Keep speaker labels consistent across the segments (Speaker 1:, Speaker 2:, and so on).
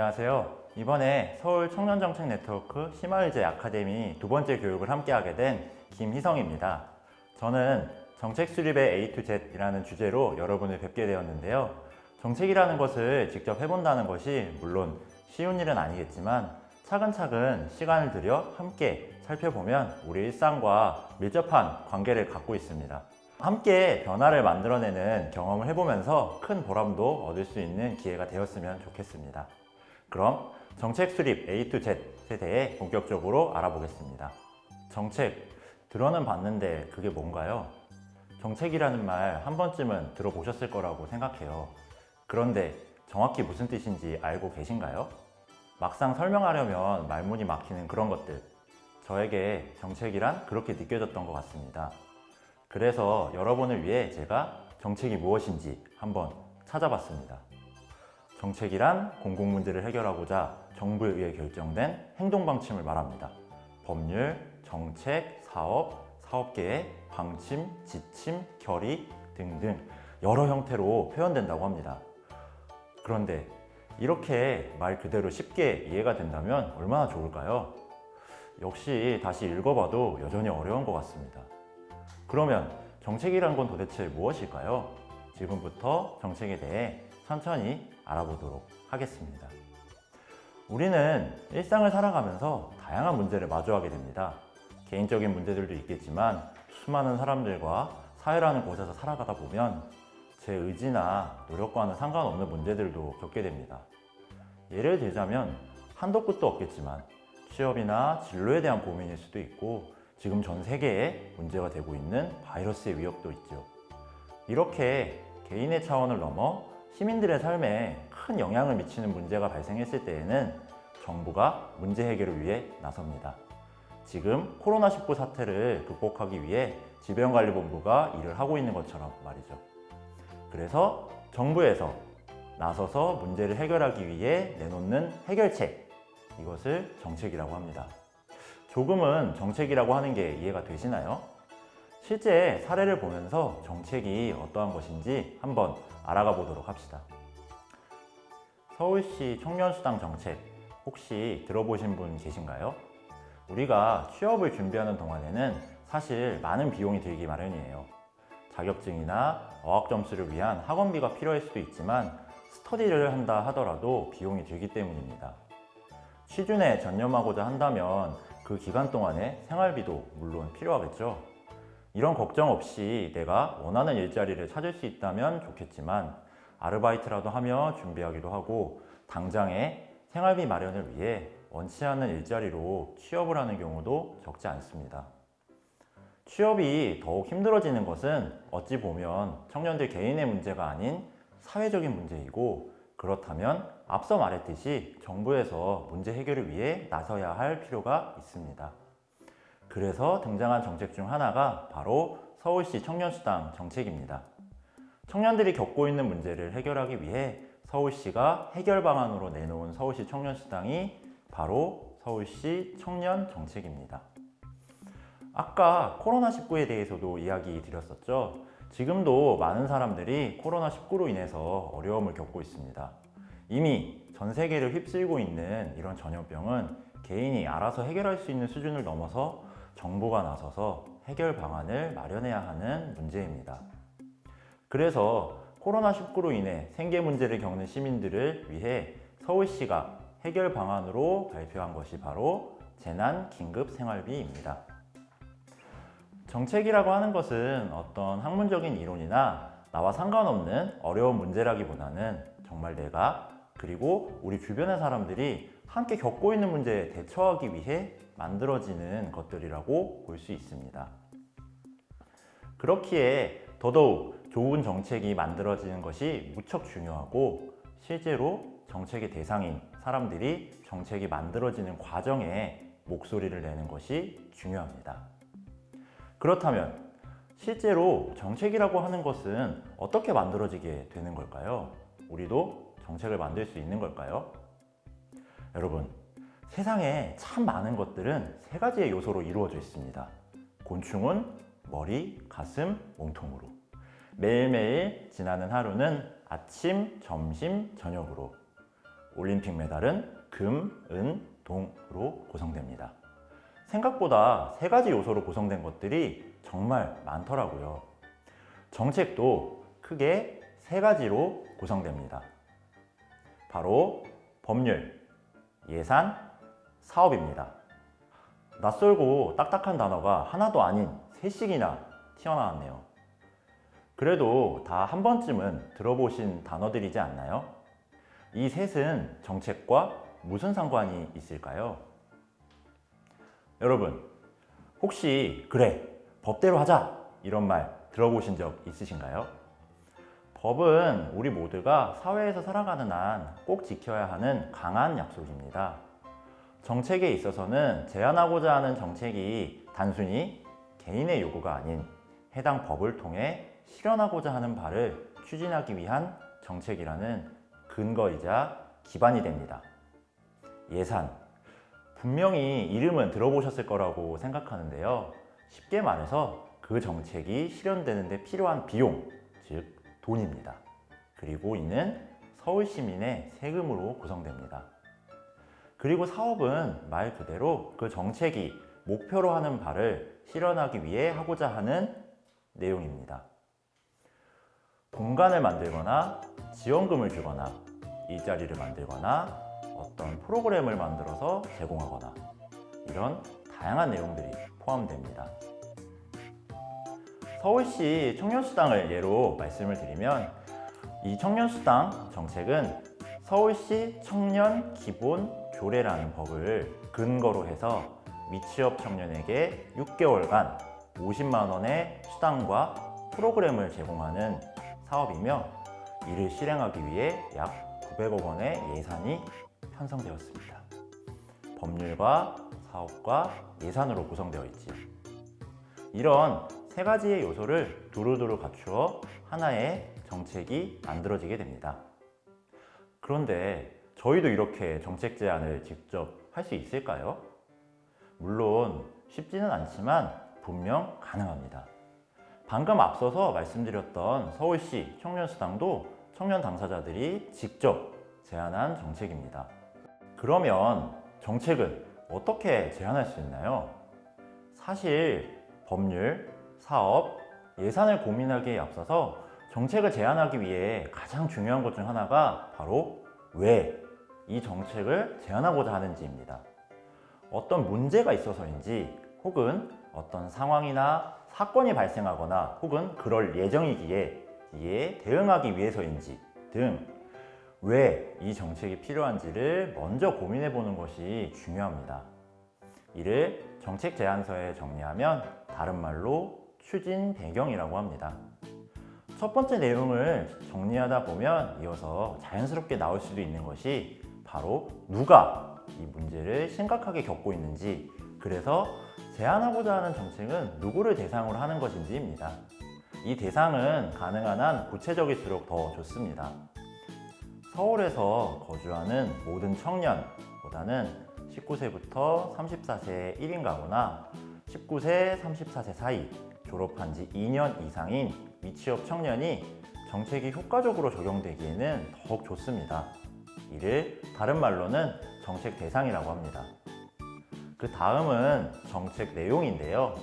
Speaker 1: 안녕하세요. 이번에 서울 청년정책 네트워크 심화의제 아카데미 두 번째 교육을 함께하게 된 김희성입니다. 저는 정책 수립의 A to Z이라는 주제로 여러분을 뵙게 되었는데요. 정책이라는 것을 직접 해본다는 것이 물론 쉬운 일은 아니겠지만 차근차근 시간을 들여 함께 살펴보면 우리 일상과 밀접한 관계를 갖고 있습니다. 함께 변화를 만들어내는 경험을 해보면서 큰 보람도 얻을 수 있는 기회가 되었으면 좋겠습니다. 그럼 정책 수립 A to Z에 대해 본격적으로 알아보겠습니다. 정책, 들어는 봤는데 그게 뭔가요? 정책이라는 말 한 번쯤은 들어보셨을 거라고 생각해요. 그런데 정확히 무슨 뜻인지 알고 계신가요? 막상 설명하려면 말문이 막히는 그런 것들. 저에게 정책이란 그렇게 느껴졌던 것 같습니다. 그래서 여러분을 위해 제가 정책이 무엇인지 한번 찾아봤습니다. 정책이란 공공문제를 해결하고자 정부에 의해 결정된 행동방침을 말합니다. 법률, 정책, 사업, 사업계획, 방침, 지침, 결의 등등 여러 형태로 표현된다고 합니다. 그런데 이렇게 말 그대로 쉽게 이해가 된다면 얼마나 좋을까요? 역시 다시 읽어봐도 여전히 어려운 것 같습니다. 그러면 정책이란 건 도대체 무엇일까요? 지금부터 정책에 대해 천천히 알아보도록 하겠습니다. 우리는 일상을 살아가면서 다양한 문제를 마주하게 됩니다. 개인적인 문제들도 있겠지만 수많은 사람들과 사회라는 곳에서 살아가다 보면 제 의지나 노력과는 상관없는 문제들도 겪게 됩니다. 예를 들자면 한도 끝도 없겠지만 취업이나 진로에 대한 고민일 수도 있고 지금 전 세계에 문제가 되고 있는 바이러스의 위협도 있죠. 이렇게 개인의 차원을 넘어 시민들의 삶에 큰 영향을 미치는 문제가 발생했을 때에는 정부가 문제 해결을 위해 나섭니다. 지금 코로나19 사태를 극복하기 위해 질병관리본부가 일을 하고 있는 것처럼 말이죠. 그래서 정부에서 나서서 문제를 해결하기 위해 내놓는 해결책, 이것을 정책이라고 합니다. 조금은 정책이라고 하는 게 이해가 되시나요? 실제 사례를 보면서 정책이 어떠한 것인지 한번 알아가 보도록 합시다. 서울시 청년수당 정책 혹시 들어보신 분 계신가요? 우리가 취업을 준비하는 동안에는 사실 많은 비용이 들기 마련이에요. 자격증이나 어학 점수를 위한 학원비가 필요할 수도 있지만 스터디를 한다 하더라도 비용이 들기 때문입니다. 취준에 전념하고자 한다면 그 기간 동안에 생활비도 물론 필요하겠죠. 이런 걱정 없이 내가 원하는 일자리를 찾을 수 있다면 좋겠지만 아르바이트라도 하며 준비하기도 하고 당장의 생활비 마련을 위해 원치 않는 일자리로 취업을 하는 경우도 적지 않습니다. 취업이 더욱 힘들어지는 것은 어찌 보면 청년들 개인의 문제가 아닌 사회적인 문제이고 그렇다면 앞서 말했듯이 정부에서 문제 해결을 위해 나서야 할 필요가 있습니다. 그래서 등장한 정책 중 하나가 바로 서울시 청년수당 정책입니다. 청년들이 겪고 있는 문제를 해결하기 위해 서울시가 해결 방안으로 내놓은 서울시 청년수당이 바로 서울시 청년 정책입니다. 아까 코로나19에 대해서도 이야기 드렸었죠. 지금도 많은 사람들이 코로나19로 인해서 어려움을 겪고 있습니다. 이미 전 세계를 휩쓸고 있는 이런 전염병은 개인이 알아서 해결할 수 있는 수준을 넘어서 정부가 나서서 해결 방안을 마련해야 하는 문제입니다. 그래서 코로나19로 인해 생계 문제를 겪는 시민들을 위해 서울시가 해결 방안으로 발표한 것이 바로 재난긴급생활비입니다. 정책이라고 하는 것은 어떤 학문적인 이론이나 나와 상관없는 어려운 문제라기보다는 정말 내가 그리고 우리 주변의 사람들이 함께 겪고 있는 문제에 대처하기 위해 만들어지는 것들이라고 볼 수 있습니다. 그렇기에 더더욱 좋은 정책이 만들어지는 것이 무척 중요하고 실제로 정책의 대상인 사람들이 정책이 만들어지는 과정에 목소리를 내는 것이 중요합니다. 그렇다면 실제로 정책이라고 하는 것은 어떻게 만들어지게 되는 걸까요? 우리도 정책을 만들 수 있는 걸까요? 여러분, 세상에 참 많은 것들은 세 가지의 요소로 이루어져 있습니다. 곤충은 머리, 가슴, 몸통으로. 매일매일 지나는 하루는 아침, 점심, 저녁으로. 올림픽 메달은 금, 은, 동으로 구성됩니다. 생각보다 3가지 요소로 구성된 것들이 정말 많더라고요. 정책도 크게 3가지로 구성됩니다. 바로 법률, 예산, 사업입니다. 낯설고 딱딱한 단어가 하나도 아닌 3씩이나 튀어나왔네요. 그래도 다 한 번쯤은 들어보신 단어들이지 않나요? 이 셋은 정책과 무슨 상관이 있을까요? 여러분, 혹시 그래, 법대로 하자 이런 말 들어보신 적 있으신가요? 법은 우리 모두가 사회에서 살아가는 한 꼭 지켜야 하는 강한 약속입니다. 정책에 있어서는 제안하고자 하는 정책이 단순히 개인의 요구가 아닌 해당 법을 통해 실현하고자 하는 바를 추진하기 위한 정책이라는 근거이자 기반이 됩니다. 예산. 분명히 이름은 들어보셨을 거라고 생각하는데요. 쉽게 말해서 그 정책이 실현되는 데 필요한 비용, 즉 돈입니다. 그리고 이는 서울 시민의 세금으로 구성됩니다. 그리고 사업은 말 그대로 그 정책이 목표로 하는 바를 실현하기 위해 하고자 하는 내용입니다. 공간을 만들거나 지원금을 주거나 일자리를 만들거나 어떤 프로그램을 만들어서 제공하거나 이런 다양한 내용들이 포함됩니다. 서울시 청년수당을 예로 말씀을 드리면 이 청년수당 정책은 서울시 청년기본조례라는 법을 근거로 해서 미취업 청년에게 6개월간 50만 원의 수당과 프로그램을 제공하는 사업이며 이를 실행하기 위해 약 900억 원의 예산이 편성되었습니다. 법률과 사업과 예산으로 구성되어 있지요. 이런 3가지의 요소를 두루두루 갖추어 하나의 정책이 만들어지게 됩니다. 그런데 저희도 이렇게 정책 제안을 직접 할 수 있을까요? 물론 쉽지는 않지만 분명 가능합니다. 방금 앞서서 말씀드렸던 서울시 청년수당도 청년 당사자들이 직접 제안한 정책입니다. 그러면 정책은 어떻게 제안할 수 있나요? 사실 법률, 사업, 예산을 고민하기에 앞서서 정책을 제안하기 위해 가장 중요한 것 중 하나가 바로 왜 이 정책을 제안하고자 하는지입니다. 어떤 문제가 있어서인지 혹은 어떤 상황이나 사건이 발생하거나 혹은 그럴 예정이기에 이에 대응하기 위해서인지 등 왜 이 정책이 필요한지를 먼저 고민해 보는 것이 중요합니다. 이를 정책 제안서에 정리하면 다른 말로 추진 배경이라고 합니다. 첫 번째 내용을 정리하다 보면 이어서 자연스럽게 나올 수도 있는 것이 바로 누가 이 문제를 심각하게 겪고 있는지, 그래서 제안하고자 하는 정책은 누구를 대상으로 하는 것인지입니다. 이 대상은 가능한 한 구체적일수록 더 좋습니다. 서울에서 거주하는 모든 청년보다는 19세부터 34세의 1인 가구나 19세, 34세 사이 졸업한 지 2년 이상인 미취업 청년이 정책이 효과적으로 적용되기에는 더욱 좋습니다. 이를 다른 말로는 정책 대상이라고 합니다. 그 다음은 정책 내용인데요.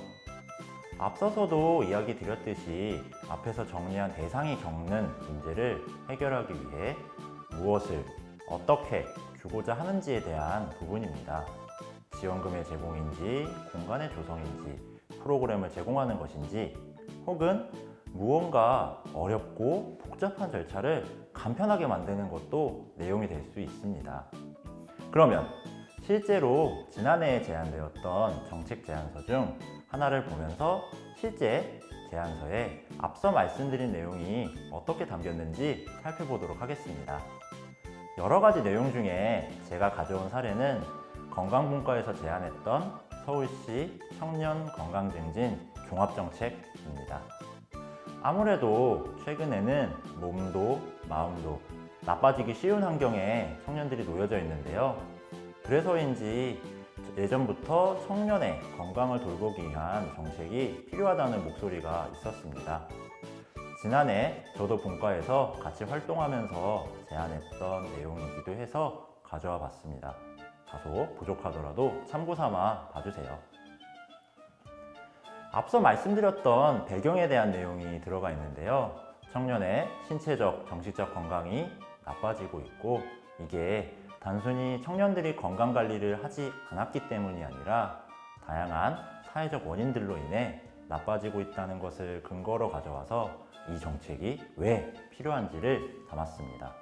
Speaker 1: 앞서서도 이야기 드렸듯이 앞에서 정리한 대상이 겪는 문제를 해결하기 위해 무엇을 어떻게 주고자 하는지에 대한 부분입니다. 지원금의 제공인지, 공간의 조성인지, 프로그램을 제공하는 것인지, 혹은 무언가 어렵고 복잡한 절차를 간편하게 만드는 것도 내용이 될 수 있습니다. 그러면 실제로 지난해에 제안되었던 정책 제안서 중 하나를 보면서 실제 제안서에 앞서 말씀드린 내용이 어떻게 담겼는지 살펴보도록 하겠습니다. 여러 가지 내용 중에 제가 가져온 사례는 건강분과에서 제안했던 서울시 청년건강증진 종합정책입니다. 아무래도 최근에는 몸도 마음도 나빠지기 쉬운 환경에 청년들이 놓여져 있는데요. 그래서인지 예전부터 청년의 건강을 돌보기 위한 정책이 필요하다는 목소리가 있었습니다. 지난해 저도 본과에서 같이 활동하면서 제안했던 내용이기도 해서 가져와 봤습니다. 다소 부족하더라도 참고 삼아 봐주세요. 앞서 말씀드렸던 배경에 대한 내용이 들어가 있는데요. 청년의 신체적, 정신적 건강이 나빠지고 있고, 이게 단순히 청년들이 건강관리를 하지 않았기 때문이 아니라 다양한 사회적 원인들로 인해 나빠지고 있다는 것을 근거로 가져와서 이 정책이 왜 필요한지를 담았습니다.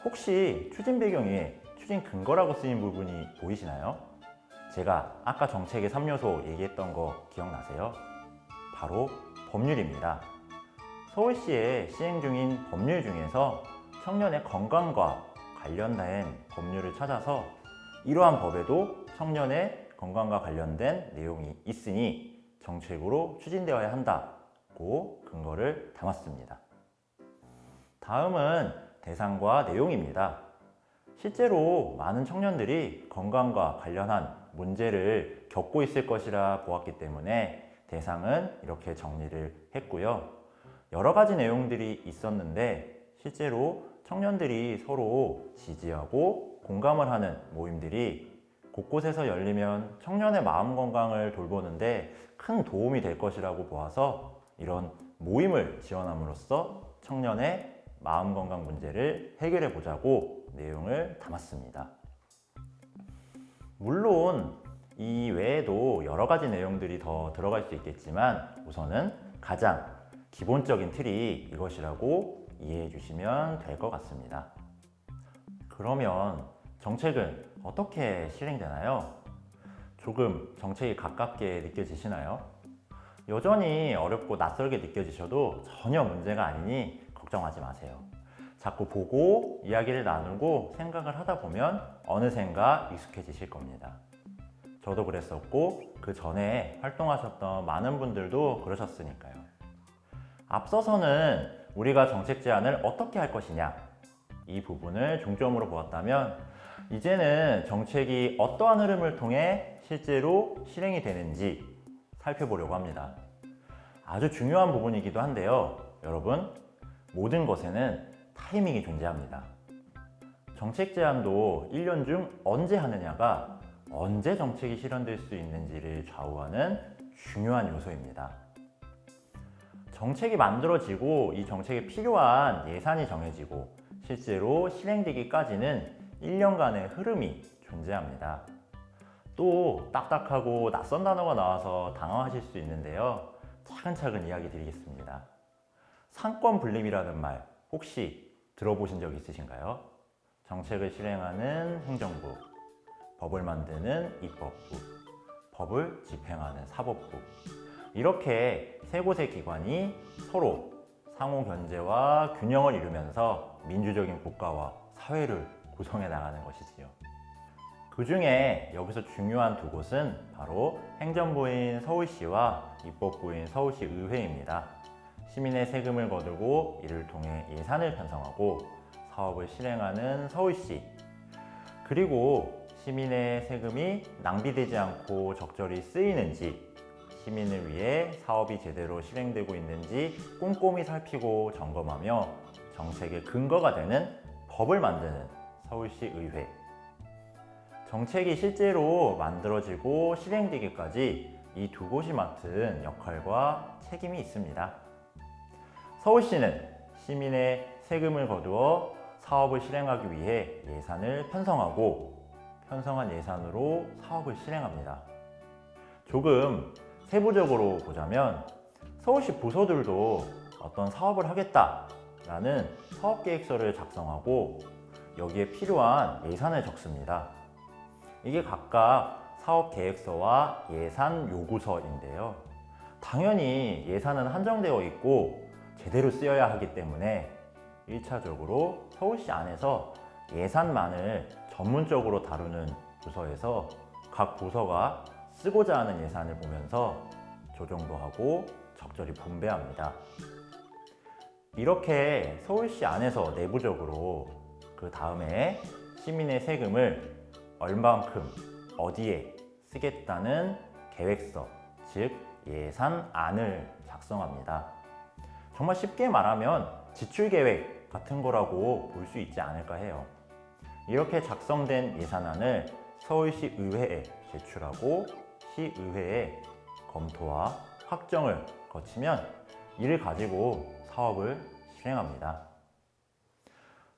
Speaker 1: 혹시 추진 배경에 추진 근거라고 쓰인 부분이 보이시나요? 제가 아까 정책의 3요소 얘기했던 거 기억나세요? 바로 법률입니다. 서울시에 시행 중인 법률 중에서 청년의 건강과 관련된 법률을 찾아서 이러한 법에도 청년의 건강과 관련된 내용이 있으니 정책으로 추진되어야 한다고 근거를 담았습니다. 다음은 대상과 내용입니다. 실제로 많은 청년들이 건강과 관련한 문제를 겪고 있을 것이라 보았기 때문에 대상은 이렇게 정리를 했고요. 여러 가지 내용들이 있었는데 실제로 청년들이 서로 지지하고 공감을 하는 모임들이 곳곳에서 열리면 청년의 마음 건강을 돌보는데 큰 도움이 될 것이라고 보아서 이런 모임을 지원함으로써 청년의 마음 건강 문제를 해결해 보자고 내용을 담았습니다. 물론 이 외에도 여러 가지 내용들이 더 들어갈 수 있겠지만 우선은 가장 기본적인 틀이 이것이라고 이해해 주시면 될 것 같습니다. 그러면 정책은 어떻게 실행되나요? 조금 정책이 가깝게 느껴지시나요? 여전히 어렵고 낯설게 느껴지셔도 전혀 문제가 아니니 걱정하지 마세요. 자꾸 보고 이야기를 나누고 생각을 하다 보면 어느샌가 익숙해지실 겁니다. 저도 그랬었고 그 전에 활동하셨던 많은 분들도 그러셨으니까요. 앞서서는 우리가 정책 제안을 어떻게 할 것이냐 이 부분을 중점으로 보았다면 이제는 정책이 어떠한 흐름을 통해 실제로 실행이 되는지 살펴보려고 합니다. 아주 중요한 부분이기도 한데요. 여러분, 모든 것에는 타이밍이 존재합니다. 정책 제안도 1년 중 언제 하느냐가 언제 정책이 실현될 수 있는지를 좌우하는 중요한 요소입니다. 정책이 만들어지고 이 정책에 필요한 예산이 정해지고 실제로 실행되기까지는 1년간의 흐름이 존재합니다. 또 딱딱하고 낯선 단어가 나와서 당황하실 수 있는데요. 차근차근 이야기 드리겠습니다. 상권 분립이라는 말 혹시 들어보신 적 있으신가요? 정책을 실행하는 행정부, 법을 만드는 입법부, 법을 집행하는 사법부, 이렇게 세 곳의 기관이 서로 상호 견제와 균형을 이루면서 민주적인 국가와 사회를 구성해 나가는 것이지요. 그 중에 여기서 중요한 두 곳은 바로 행정부인 서울시와 입법부인 서울시 의회입니다. 시민의 세금을 거두고 이를 통해 예산을 편성하고 사업을 실행하는 서울시, 그리고 시민의 세금이 낭비되지 않고 적절히 쓰이는지, 시민을 위해 사업이 제대로 실행되고 있는지 꼼꼼히 살피고 점검하며 정책의 근거가 되는 법을 만드는 서울시 의회. 정책이 실제로 만들어지고 실행되기까지 이 두 곳이 맡은 역할과 책임이 있습니다. 서울시는 시민의 세금을 거두어 사업을 실행하기 위해 예산을 편성하고 편성한 예산으로 사업을 실행합니다. 조금 세부적으로 보자면 서울시 부서들도 어떤 사업을 하겠다라는 사업계획서를 작성하고 여기에 필요한 예산을 적습니다. 이게 각각 사업계획서와 예산 요구서인데요. 당연히 예산은 한정되어 있고 제대로 쓰여야 하기 때문에 1차적으로 서울시 안에서 예산만을 전문적으로 다루는 부서에서 각 부서가 쓰고자 하는 예산을 보면서 조정도 하고 적절히 분배합니다. 이렇게 서울시 안에서 내부적으로 그 다음에 시민의 세금을 얼만큼 어디에 쓰겠다는 계획서, 즉 예산안을 작성합니다. 정말 쉽게 말하면 지출 계획 같은 거라고 볼 수 있지 않을까 해요. 이렇게 작성된 예산안을 서울시 의회에 제출하고 시의회에 검토와 확정을 거치면 이를 가지고 사업을 실행합니다.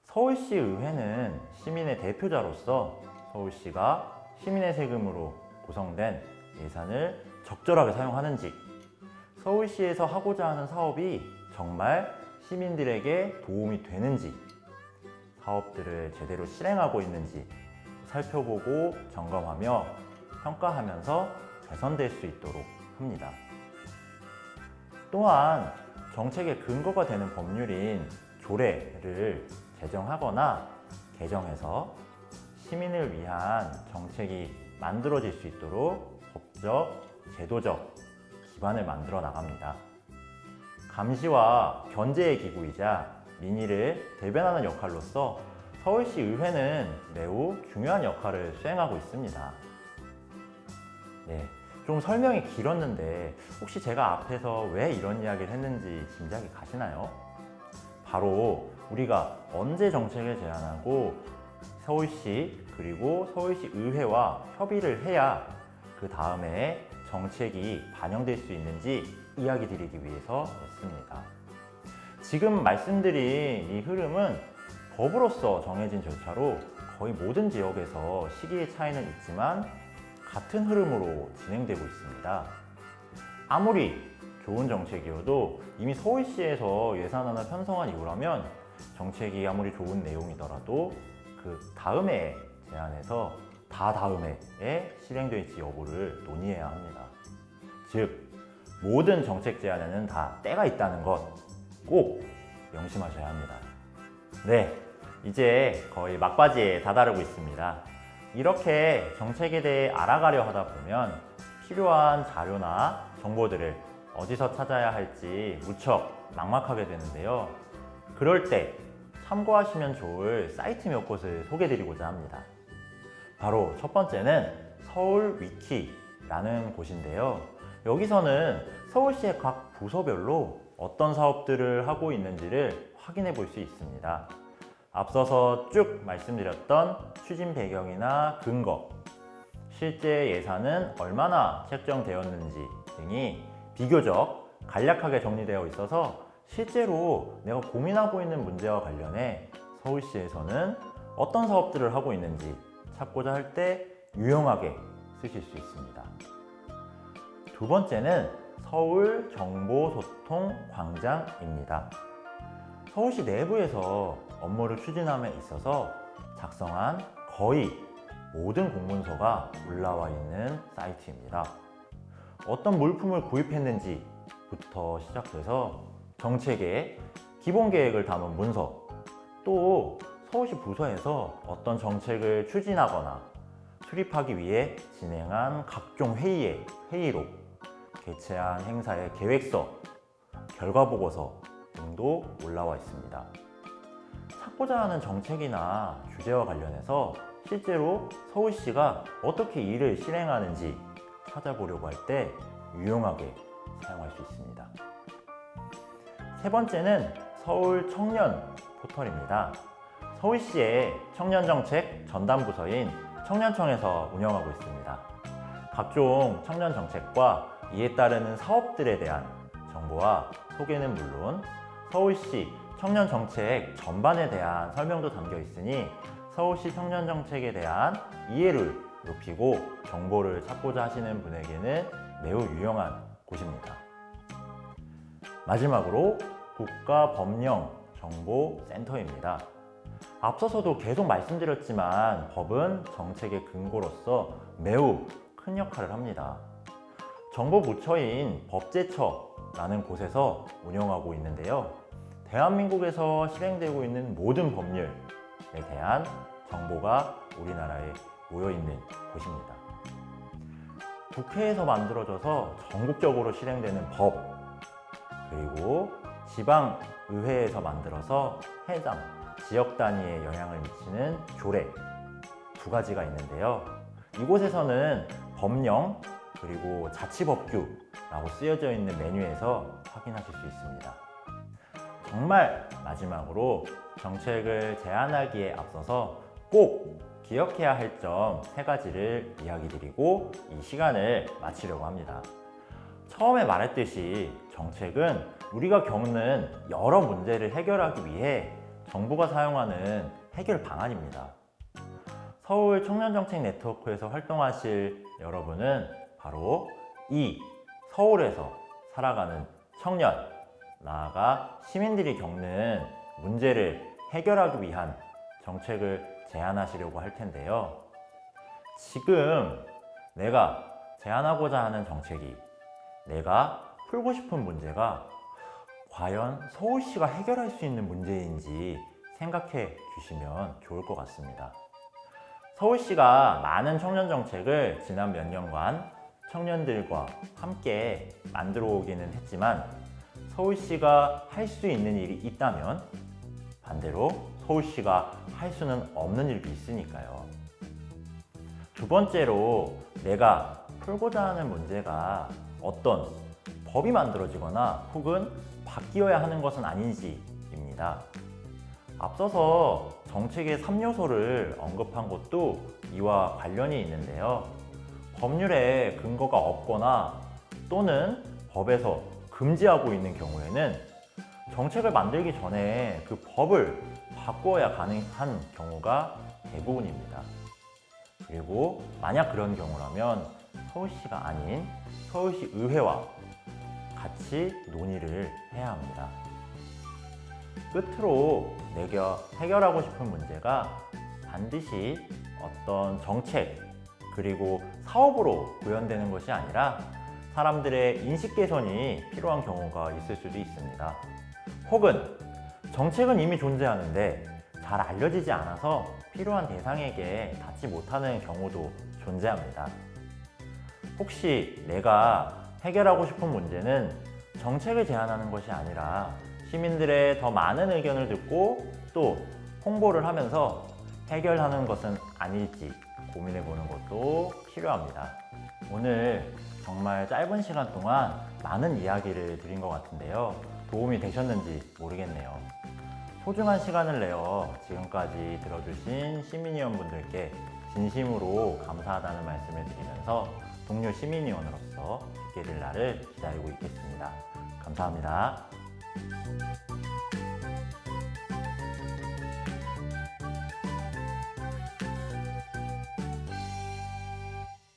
Speaker 1: 서울시 의회는 시민의 대표자로서 서울시가 시민의 세금으로 구성된 예산을 적절하게 사용하는지, 서울시에서 하고자 하는 사업이 정말 시민들에게 도움이 되는지, 사업들을 제대로 실행하고 있는지 살펴보고 점검하며 평가하면서 개선될 수 있도록 합니다. 또한 정책의 근거가 되는 법률인 조례를 제정하거나 개정해서 시민을 위한 정책이 만들어질 수 있도록 법적, 제도적 기반을 만들어 나갑니다. 감시와 견제의 기구이자 민의를 대변하는 역할로서 서울시 의회는 매우 중요한 역할을 수행하고 있습니다. 네, 좀 설명이 길었는데 혹시 제가 앞에서 왜 이런 이야기를 했는지 짐작이 가시나요? 바로 우리가 언제 정책을 제안하고 서울시 그리고 서울시 의회와 협의를 해야 그 다음에 정책이 반영될 수 있는지 이야기 드리기 위해서였습니다. 지금 말씀드린 이 흐름은 법으로서 정해진 절차로 거의 모든 지역에서 시기의 차이는 있지만 같은 흐름으로 진행되고 있습니다. 아무리 좋은 정책이어도 이미 서울시에서 예산안을 편성한 이후라면 정책이 아무리 좋은 내용이더라도 그 다음에 제안해서 다음해에 실행될지 여부를 논의해야 합니다. 즉, 모든 정책 제안에는 다 때가 있다는 것 꼭 명심하셔야 합니다. 네, 이제 거의 막바지에 다다르고 있습니다. 이렇게 정책에 대해 알아가려 하다 보면 필요한 자료나 정보들을 어디서 찾아야 할지 무척 막막하게 되는데요. 그럴 때 참고하시면 좋을 사이트 몇 곳을 소개해드리고자 합니다. 바로 첫 번째는 서울위키라는 곳인데요. 여기서는 서울시의 각 부서별로 어떤 사업들을 하고 있는지를 확인해 볼 수 있습니다. 앞서서 쭉 말씀드렸던 추진 배경이나 근거, 실제 예산은 얼마나 책정되었는지 등이 비교적 간략하게 정리되어 있어서 실제로 내가 고민하고 있는 문제와 관련해 서울시에서는 어떤 사업들을 하고 있는지 찾고자 할 때 유용하게 쓰실 수 있습니다. 두 번째는 서울정보소통광장입니다. 서울시 내부에서 업무를 추진함에 있어서 작성한 거의 모든 공문서가 올라와 있는 사이트입니다. 어떤 물품을 구입했는지부터 시작해서 정책의 기본 계획을 담은 문서, 또 서울시 부서에서 어떤 정책을 추진하거나 수립하기 위해 진행한 각종 회의록, 개최한 행사의 계획서, 결과보고서 등도 올라와 있습니다. 찾고자 하는 정책이나 주제와 관련해서 실제로 서울시가 어떻게 일을 실행하는지 찾아보려고 할 때 유용하게 사용할 수 있습니다. 세 번째는 서울 청년 포털입니다. 서울시의 청년정책 전담부서인 청년청에서 운영하고 있습니다. 각종 청년 정책과 이에 따르는 사업들에 대한 정보와 소개는 물론 서울시 청년 정책 전반에 대한 설명도 담겨 있으니 서울시 청년 정책에 대한 이해를 높이고 정보를 찾고자 하시는 분에게는 매우 유용한 곳입니다. 마지막으로 국가법령정보센터입니다. 앞서서도 계속 말씀드렸지만 법은 정책의 근거로서 매우 큰 역할을 합니다. 정보부처인 법제처라는 곳에서 운영하고 있는데요. 대한민국에서 실행되고 있는 모든 법률에 대한 정보가 우리나라에 모여있는 곳입니다. 국회에서 만들어져서 전국적으로 실행되는 법, 그리고 지방의회에서 만들어서 해당, 지역 단위에 영향을 미치는 조례 두 가지가 있는데요. 이곳에서는 법령 그리고 자치법규라고 쓰여져 있는 메뉴에서 확인하실 수 있습니다. 정말 마지막으로 정책을 제안하기에 앞서서 꼭 기억해야 할 점 3가지를 이야기 드리고 이 시간을 마치려고 합니다. 처음에 말했듯이 정책은 우리가 겪는 여러 문제를 해결하기 위해 정부가 사용하는 해결 방안입니다. 서울 청년정책 네트워크에서 활동하실 여러분은 바로 이 서울에서 살아가는 청년, 나아가 시민들이 겪는 문제를 해결하기 위한 정책을 제안하시려고 할 텐데요. 지금 내가 제안하고자 하는 정책이, 내가 풀고 싶은 문제가 과연 서울시가 해결할 수 있는 문제인지 생각해 주시면 좋을 것 같습니다. 서울시가 많은 청년 정책을 지난 몇 년간 청년들과 함께 만들어 오기는 했지만 서울시가 할 수 있는 일이 있다면 반대로 서울시가 할 수는 없는 일도 있으니까요. 두 번째로 내가 풀고자 하는 문제가 어떤 법이 만들어지거나 혹은 바뀌어야 하는 것은 아닌지입니다. 앞서서 정책의 3요소를 언급한 것도 이와 관련이 있는데요. 법률에 근거가 없거나 또는 법에서 금지하고 있는 경우에는 정책을 만들기 전에 그 법을 바꿔야 가능한 경우가 대부분입니다. 그리고 만약 그런 경우라면 서울시가 아닌 서울시 의회와 같이 논의를 해야 합니다. 끝으로 내가 해결하고 싶은 문제가 반드시 어떤 정책 그리고 사업으로 구현되는 것이 아니라 사람들의 인식 개선이 필요한 경우가 있을 수도 있습니다. 혹은 정책은 이미 존재하는데 잘 알려지지 않아서 필요한 대상에게 닿지 못하는 경우도 존재합니다. 혹시 내가 해결하고 싶은 문제는 정책을 제안하는 것이 아니라 시민들의 더 많은 의견을 듣고 또 홍보를 하면서 해결하는 것은 아닐지 고민해 보는 것도 필요합니다. 오늘 정말 짧은 시간 동안 많은 이야기를 드린 것 같은데요. 도움이 되셨는지 모르겠네요. 소중한 시간을 내어 지금까지 들어주신 시민위원분들께 진심으로 감사하다는 말씀을 드리면서 동료 시민위원으로서 빗길 날을 기다리고 있겠습니다. 감사합니다.